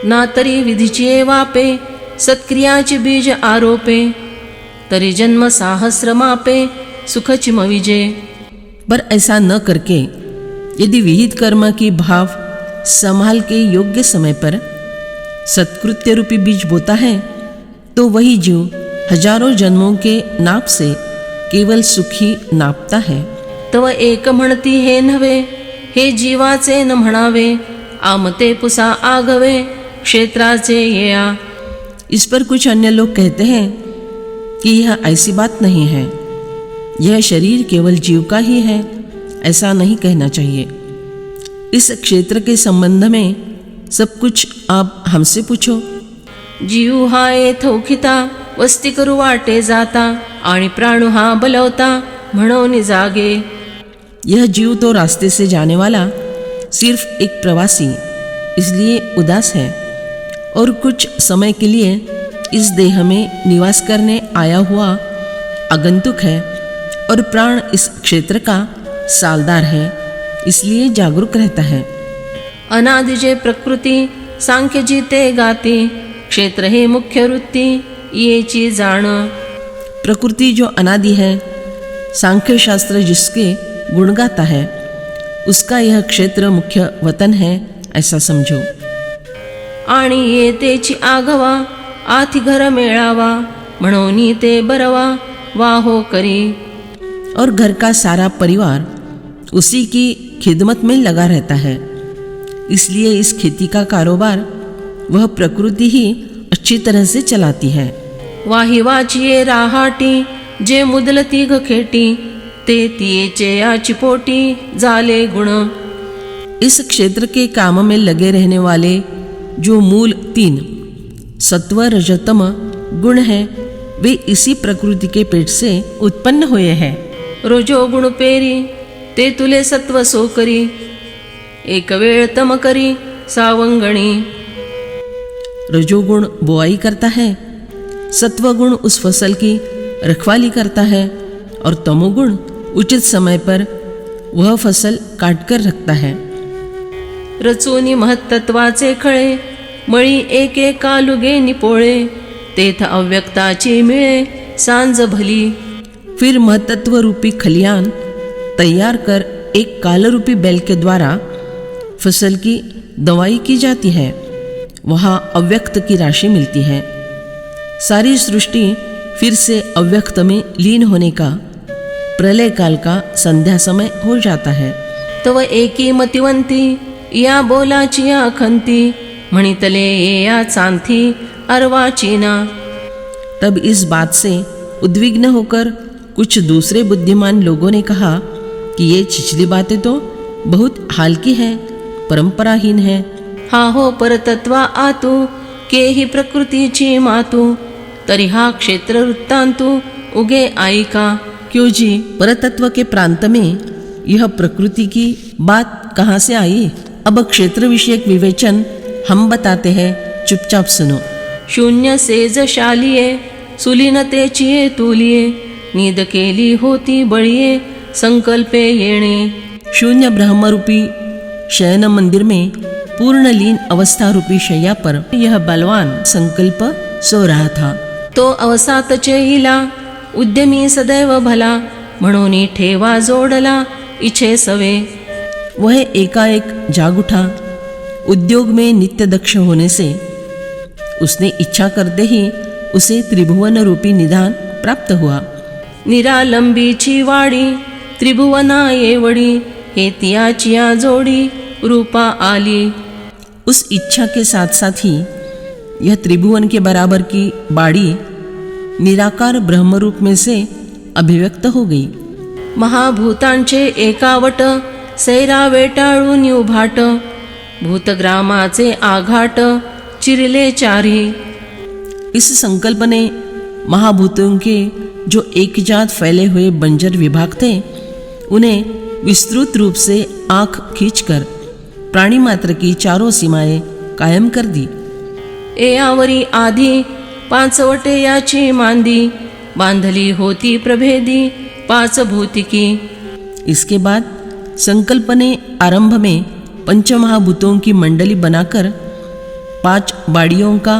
ना तरी विधीची वापे, सत्क्रियाची बीज आरोपे, तरी जन्म साहस्र मापे, सुखची मविजे। पर ऐसा न करके यदि विहित कर्म की भाव संभाल के योग्य समय पर सत्कृत्य रूपी बीज बोता है, तो वही जीव हजारों जन्मों के नाप से केवल सुखी नापता है। तव एक म्हणती हे नव्हे, हे जीवाचे न म्हणावे, आमते पुसा आगवे, क्षेत्राचे येया। इस पर कुछ अन्य लोग कहते हैं कि यह ऐसी बात नहीं है, यह शरीर केवल जीव का ही है, ऐसा नहीं कहना चाहिए। इस क्षेत्र के संबंध में सब कुछ आप हमसे पूछो। जीव हा येथोखिता, वस्ती करू वाटे जाता, आणि प्राण हा बलवता, म्हणून जागे। यह जीव तो रास्ते से जाने वाला सिर्फ एक प्रवासी इसलिए उदास है, और कुछ समय के लिए इस देह में निवास करने आया हुआ आगंतुक है, और प्राण इस क्षेत्र का सालदार है, इसलिए जागरूक रहता है। अनादिजे प्रकृति सांख्य जीते गाती, क्षेत्र हे मुख्य वृत्ती, येची जाण। प्रकृति जो अनादि है, सांख्य शास्त्र जिसके गुण गाता है, उसका यह क्षेत्र मुख्य वतन है, ऐसा समझो। आणि येतेची आगवा, आथी घर मेळावा, म्हणून ते बरवा, वाहो करी। और घर का सारा परिवार उसी की खिदमत में लगा रहता है, इसलिए इस खेती का कारोबार वह प्रकृति ही अच्छी तरह से चलाती है। वाही वाचिये राहाटी, जे मुदलती ग खेटी, ते तियेचे या चिपोटी, जाले गुण। इस क्षेत्र के काम में लगे रहने वाले जो मूल 3 सत्व रजतम गुण हैं, वे इसी प्रकृति के पेट से उत्पन्न हुए हैं। रोजो गुण पेरी, ते तुले सत्व सो करी, एक वेळ तम करी, सावंगणी। रजोगुण बोआई करता है, सत्वगुण उस फसल की रखवाली करता है, और तमोगुण उचित समय पर वह फसल काट कर रखता है। रचोनी महत्त्वाचे खळे, मळी एक कालुगे निपोळे, तेथ अव्यक्ताची मिळे, सांज भली। फिर महतत्व रूपी खलियान तैयार कर एक काल रूपी बैल के द्वारा फसल की दवाई की जाती है, वहाँ अव्यक्त की राशि मिलती है। सारी सृष्टि फिर से अव्यक्त में लीन होने का प्रलय काल का संध्या समय हो जाता है। तव एकी मतिवंती, या बोलाची या खंती, म्हणितले या चांथी, अरवाची ना। तब इस बात से उद्विग्न होकर कुछ दूसरे बुद्धिमान लोगों ने कहा कि ये छिछली बातें तो बहुत हाल की है, परंपराहीन है। हा हो परतत्वा आतु, के ही प्रकृतीची मातु, तरी हा क्षेत्र वृत्तांतु, उगे आईका। क्यों जी, परतत्व के प्रांत में यह प्रकृति की बात कहाँ से आई? अब क्षेत्र विषयक विवेचन हम बताते हैं, चुपचाप सुनो। शून्य सेज शालिये, सुलीनतेची तुलिये, नीद केली होती बळिये, संकल्पे येणे। शून्य ब्रह्मरूपी शयन मंदिर में पूर्ण लीन अवस्था रूपी शैया पर यह बलवान संकल्प सो रहा था। तो अवसातचे इला, उद्यमी सदैव भला, म्हणून ठेवा जोडला, इच्छे सवे। वह एकाएक जाग उठा। उद्योग में नित्य दक्ष होने से उसने इच्छा करते ही उसे त्रिभुवन रूपी निधान प्राप्त हुआ। निरालंबीची वाडी, त्रिभुवना येवडी, हे तियाचिया जोडी, रूपा आली। उस इच्छा के साथ साथ ही यह त्रिभुवन के बराबर की बाड़ी निराकार ब्रह्मरूप में से अभिव्यक्त हो गई। महाभूतांचे एकावट, सैरा वेटाळून उभाट, भूतग्रामाचे आघाट, चिरले चारी। इस संकल्प ने महाभूतों के जो एक जात फैले हुए बंजर विभाग थे, उन्हें विस्तृत रूप से आंख खींचकर प्राणी मात्र की चारों सीमाएं कायम कर दी। एयावरी आधी पाचवटे याची मांदी, बांधली होती प्रभेदी, पाच भूतिकी। इसके बाद संकल्प ने आरंभ में पंचमहाभूतों की मंडली बनाकर 5 बाड़ियों का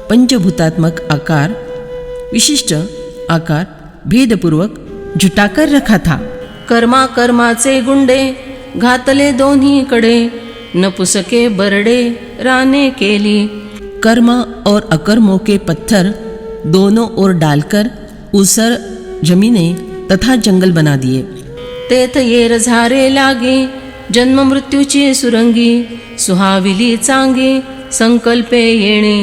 पंचभूतात्मक आकार, विशिष्ट आकार भेदपूर्वक जुटाकर रखा था। कर्मा कर्माचे गुंडे घातले दोन्हीकडे, नपुसके बरडे राने केली। कर्म और अकर्मों के पत्थर दोनों ओर डालकर ऊसर जमीनें तथा जंगल बना दिए। तेथ येर झारे लागे, जन्म मृत्यूची सुरंगी, सुहाविली चांगी संकल्पे येणे।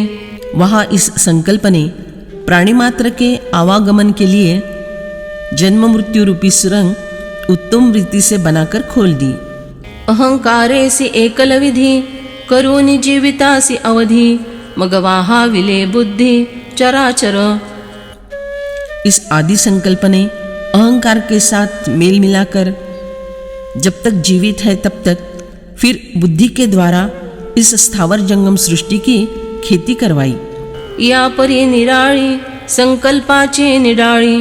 वहाँ इस संकल्प ने प्राणी मात्र के आवागमन के लिए जन्म मृत्यु रूपी सुरंग उत्तम रीति से बनाकर खोल दी। अहंकारेसी एकल विधी, करूनी जीवितासी अवधी, मग वाहाविले बुद्धी चराचर। इस आदि संकल्प ने अहंकार के साथ मेल मिलाकर जब तक जीवित है तब तक फिर बुद्धि के द्वारा इस स्थावर जंगम सृष्टि की खेती करवाई। या परी निराळी संकल्पाचे निडाळी,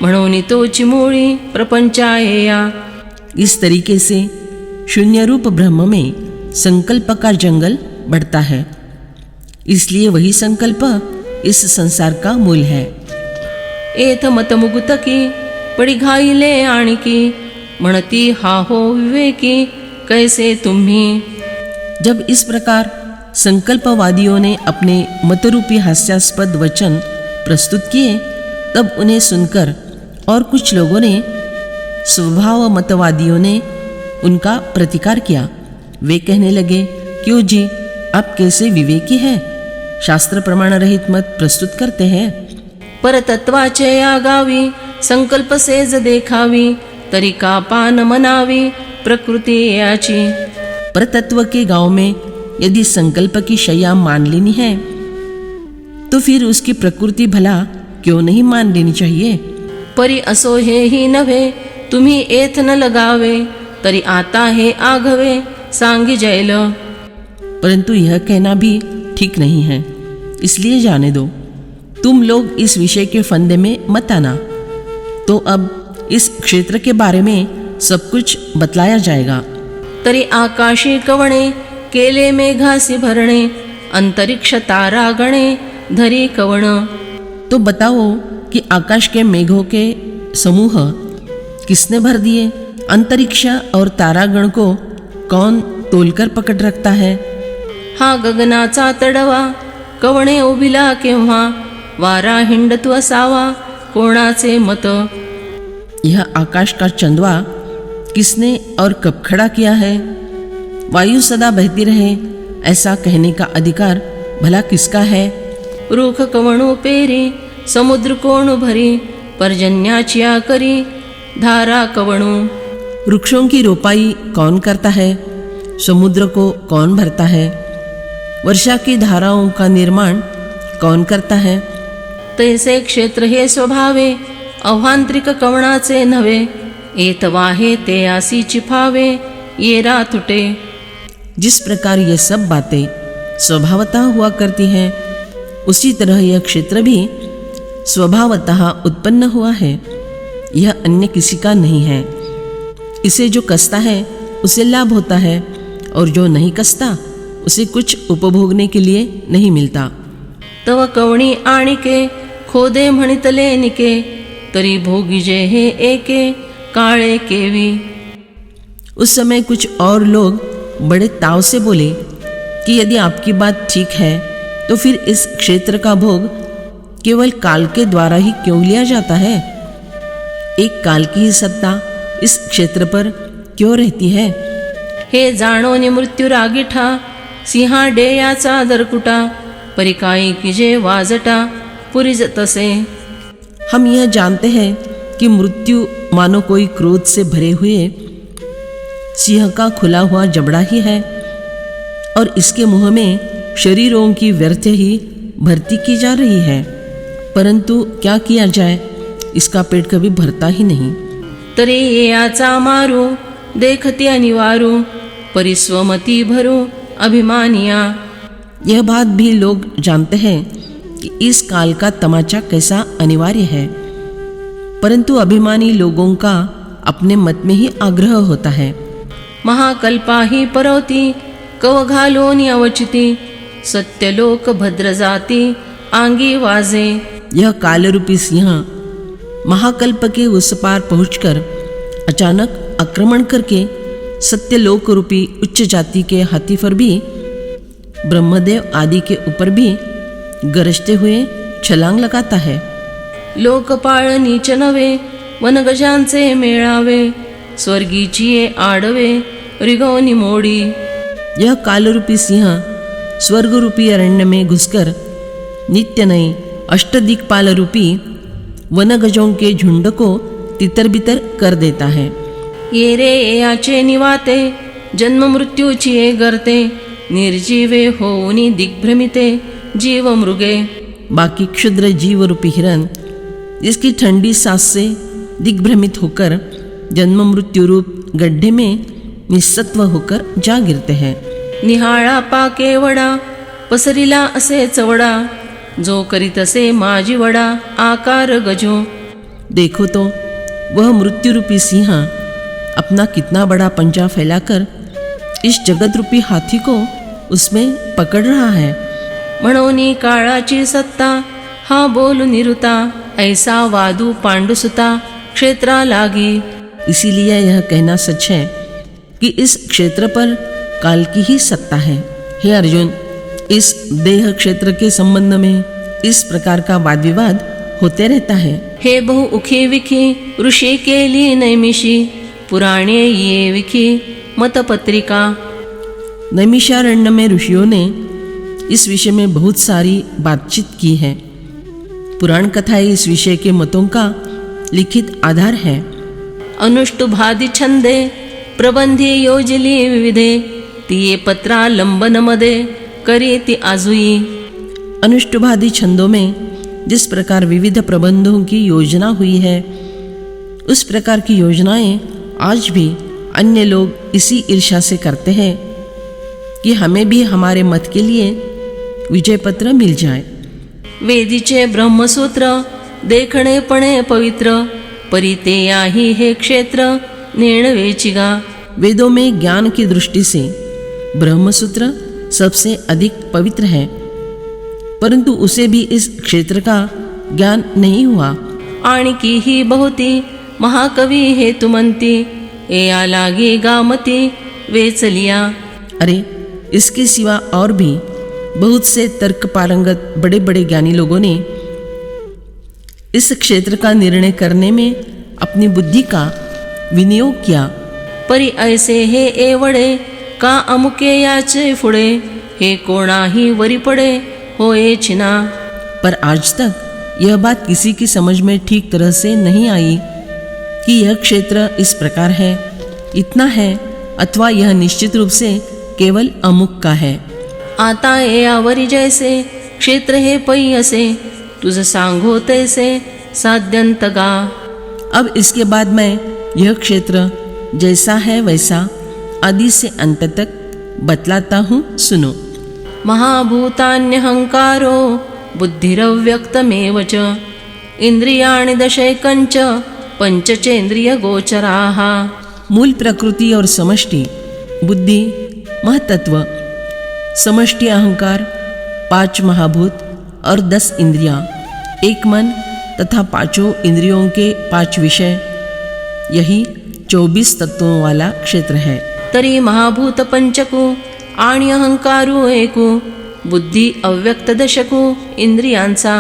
म्हणून तोची मूळी प्रपंचायया। इस तरीके से शून्य रूप ब्रह्म में संकल्प का जंगल बढ़ता है, इसलिए वही संकल्प इस संसार का मूल है। एथ मत मुगुतकी पडी घाईले आणिकी, म्हणती हा हो विवेकी कैसे तुम्ही। जब इस प्रकार संकल्पवादियों ने अपने मतरूपी हास्यास्पद वचन प्रस्तुत किए, तब उन्हें सुनकर और कुछ लोगों ने स्वभाव मतवादियों ने उनका प्रतिकार किया। वे कहने लगे, क्यों जी, आप कैसे विवेकी हैं, शास्त्र प्रमाण रहित मत प्रस्तुत करते हैं। परतत्वाचे या गावी संकल्प सेज देखावी, तरी का पान मनावी प्रकृती याची। परतत्व के गांव में यदि संकल्प की शैया मान लेनी है तो फिर उसकी प्रकृति भला क्यों नहीं मान लेनी चाहिए। परी असो हे ही नव्हे, तुम्ही एथ न लगावे, तरी आता हे आघवे सांगी जैल। परंतु यह कहना भी ठीक नहीं है, इसलिए जाने दो, तुम लोग इस विषय के फंदे में मत आना। तो अब इस क्षेत्र के बारे में सब कुछ बतलाया जाएगा। तरी आकाशी कवणे केले मेघासी भरणे, अंतरिक्ष तारा गणे धरी कवण। तो बताओ कि आकाश के मेघों के समूह किसने भर दिए, अंतरिक्ष और तारागण को कौन तोलकर पकड़ रखता है। हा गगनाचा तडवा कवणे उभिला केव्हा, वारा हिंडतो असावा कोणाचे मत। यह आकाश का चंदवा किसने और कब खड़ा किया है। वायु सदा बहती रहे ऐसा कहने का अधिकार भला किसका है। रूख कवणो पेरी समुद्र कोण भरी, पर्जन्याची करी धारा कवणो। वृक्षों की रोपाई कौन करता है, समुद्र को कौन भरता है, वर्षा की धाराओं का निर्माण कौन करता है। तैसे क्षेत्र हे स्वभावे अवांतरिक कवणाचे नव्हे, एत वाहे ते आसी चिफावे येरा तुटे। जिस प्रकार ये सब बातें स्वभावतः हुआ करती हैं, उसी तरह यह क्षेत्र भी स्वभावतः उत्पन्न हुआ है, यह अन्य किसी का नहीं है। इसे जो कसता है उसे लाभ होता है, और जो नहीं कसता उसे कुछ उपभोगने के लिए नहीं मिलता। तव कवणी आणिके खोदे म्हणितले निके, तरी भोगिजे हे एके काळे केवी। उस समय कुछ और लोग बड़े ताव से बोले कि यदि आपकी बात ठीक है तो फिर इस क्षेत्र का भोग केवल काल के द्वारा ही क्यों लिया जाता है। एक काल की ही सत्ता इस क्षेत्र पर क्यों रहती है। हे जाणोनी मृत्यू रागिठा, सिंहा डेयाचा दरकुटा, परिकाई किजे वाजटा पुरिज तसे। हम यह जानते हैं कि मृत्यु मानो कोई क्रोध से भरे हुए सिंह का खुला हुआ जबड़ा ही है, और इसके मुंह में शरीरों की व्यर्थ ही भर्ती की जा रही है। परंतु क्या किया जाए, इसका पेट कभी भरता ही नहीं। तरी याचा मारू देखती अनिवारू, परिस्वमती भरू अभिमानिया। यह बात भी लोग जानते हैं कि इस काल का तमाचा कैसा अनिवार्य है, परंतु अभिमानी लोगों का अपने मत में ही आग्रह होता है। महाकल्पा ही परवती कव घालोनी अवचिती, सत्यलोक भद्र जाती आंगी वाजे। यह कालरूपी सिंह महाकल्प के उस पार पहुंचकर अचानक आक्रमण करके सत्यलोक रूपी उच्च जाति के हाथी पर भी, ब्रह्मदेव आदि के ऊपर भी गरजते हुए छलांग लगाता है। लोकपाळ नीच नवे वनगजांचे मेळावे, स्वर्गीची आडवे रिगवनी मोडी। यह कालरूपी सिंह स्वर्ग रूपी अरण्य में घुसकर नित्य नए अष्टदिक्पाल रूपी वनगजों के झुंड को तितर बितर कर देता है। ये रे याचे निवाते जन्म मृत्यूची गर्ते, निर्जीवे होऊनी दिग्भ्रमिते जीव मृगे। बाकी क्षुद्र जीव रूपी हिरण जिसकी ठंडी सांस से दिग्भ्रमित होकर जन्म मृत्यु रूप गड्ढे में निस्सत्व होकर जा गिरते हैं। निहाळा पाके वडा पसरिला असे चवडा, जो करीत असे माझी वडा आकार गजो। देखो तो वह मृत्यु रूपी सिंह अपना कितना बड़ा पंजा फैलाकर इस जगत रूपी हाथी को उसमें पकड़ रहा है। म्हणोनी काळाची सत्ता हा बोलू निरुता, ऐसा वादू पांडुसुता क्षेत्रा लागी। इसीलिए यह कहना सच है कि इस क्षेत्र पर काल की ही सत्ता है। हे अर्जुन, इस देह क्षेत्र के संबंध में इस प्रकार का वाद विवाद होते रहता है। हे बहु उखी विखी ऋषि केली नैमिषी, पुराणे ये विखी मतपत्रिका। नैमिषारण्य में ऋषियों ने इस विषय में बहुत सारी बातचीत की है। पुराण कथाएं इस विषय के मतों का लिखित आधार है। अनुष्टुभादि छंदे प्रबंधी योजली विविधे, तिये पत्रा लंबन मदे करे ती आजुई। अनुष्टुभादि छंदों में जिस प्रकार विविध प्रबंधों की योजना हुई है, उस प्रकार की योजनाएं आज भी अन्य लोग इसी ईर्ष्या से करते हैं कि हमें भी हमारे मत के लिए विजय पत्र मिल जाए। वेदीचे ब्रह्मसूत्र देखणे पणे पवित्र, परिते याही हे क्षेत्र नेणवेचिगा। वेदों में ज्ञान की दृष्टि से ब्रह्मसूत्र सबसे अधिक पवित्र है, परंतु उसे भी इस क्षेत्र का ज्ञान नहीं हुआ। आणिकी ही बहुती महाकवी हे तुमंती, एया लागे गामती वेचलिया। अरे, इसके सिवा और भी बहुत से तर्क पारंगत बड़े बड़े ज्ञानी लोगों ने इस क्षेत्र का निर्णय करने में अपनी बुद्धि का विनियोग किया। परी ऐसे हे एवढे का अमुके याचे फुडे, हे कोणाही वरी पडे होए छिना। पर आज तक यह बात किसी की समझ में ठीक तरह से नहीं आई कि यह क्षेत्र इस प्रकार है, इतना है, अथवा यह निश्चित रूप से केवल अमुक का है। आता यावरी जैसे क्षेत्र हे पै असे, तुझ सांगो तैसे साध्यंतगा। अब इसके बाद मैं यह क्षेत्र जैसा है वैसा आदि से अंत तक बतलाता हूँ, सुनो। महाभूतान्यहंकारो बुद्धिरव्यक्तमेव च, इंद्रियाणि दशैकंच पंचचेंद्रिय गोचराः। मूल प्रकृति और समष्टि बुद्धि, महतत्व, समष्टि अहंकार, 5 महाभूत और 10 इंद्रियां, एक मन तथा 5 इंद्रियों के 5 विषय, यही 24 तत्वों वाला क्षेत्र है। तरी महाभूत पंचकु आणि अहंकारू एकू, बुद्धी अव्यक्त दशकु इंद्रियांचा।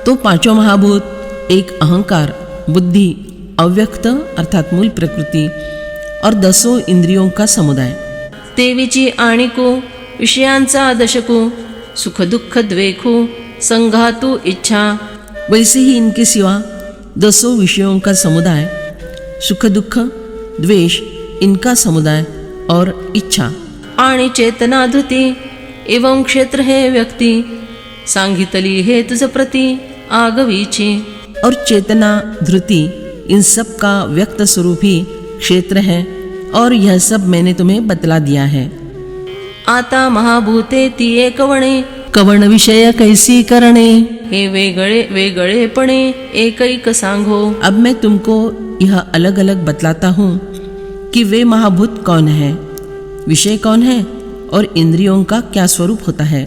तो 5 महाभूत, एक अहंकार, बुद्धि, अव्यक्त अर्थात मूल प्रकृति और 10 इंद्रियों का समुदाय। तेवीची आणिकू विषयांचा दशकू, सुख दुःख द्वेखू संघातु इच्छा। वैसे ही इनके सिवा 10 विषयों का समुदाय, सुख दुख द्वेष इनका समुदाय और इच्छा। आणि चेतना धृती एवं क्षेत्र है व्यक्ति, सांगितली हे तुझ प्रति आगवीची। और चेतना धृति इन सब का व्यक्त स्वरूप ही क्षेत्र है, और यह सब मैंने तुम्हें बतला दिया है। आता महाभूते ती एकवणे, कवण विषय कैसी करणे, हे वेगळे वेगळेपणे एकैक सांगो। अब मैं तुमको यह अलग अलग बतलाता हूँ कि वे महाभूत कौन है, विषय कौन है और इंद्रियों का क्या स्वरूप होता है।